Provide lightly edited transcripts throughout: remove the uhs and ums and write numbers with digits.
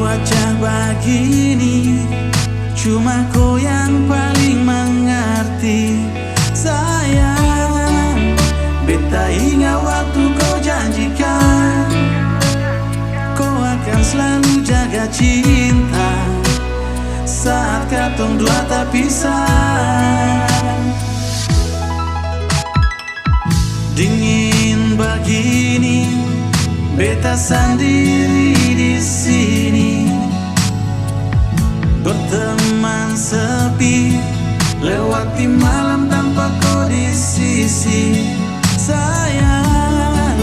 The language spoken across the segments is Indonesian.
wajah begini, cuma kau yang paling mengerti. Sayang, beta ingat waktu kau janjikan kau akan selalu jaga cinta saat katong dua tak pisah. Dingin begini, beta sendiri di sini, berteman sepi, lewati malam tanpa kau di sisi. Sayang,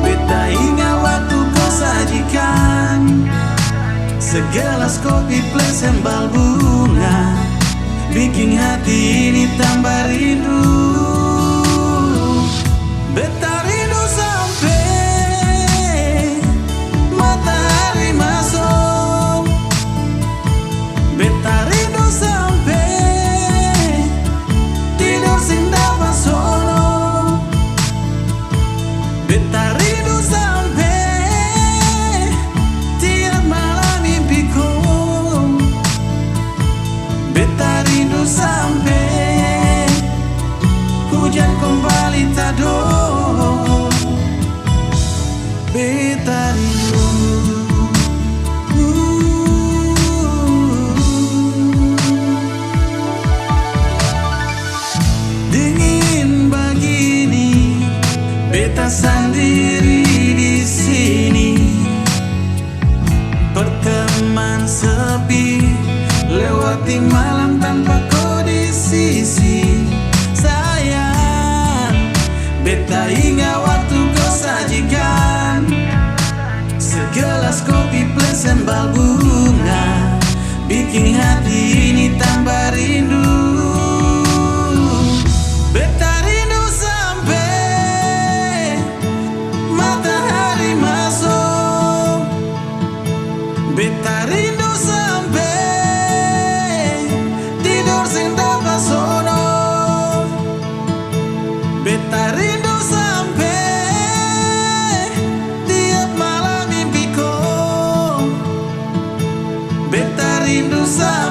beta ingat waktu kau sajikan segelas kopi plus sembal bunga, bikin hati ini tambah rindu. Beta rindu sampai matahari masuk, beta rindu sampai tidur sing dapat sono, beta rindu sampai tiap malam mimpiku, beta rindu sampai hujan kembali tado. Beta rindu, dingin begini, beta sendiri di sini, berteman sepi, lewati malam tanpa kau di sisi. Sayang, beta ingat waktu kau sajikan segelas kopi plus sembal bunga, bikin hati ini tambah rindu. Beta rindu sampai matahari masuk, beta rindu sampai tidur sing dapat sono, beta rindu sampai tiap malam mimpiku, beta rindu sampai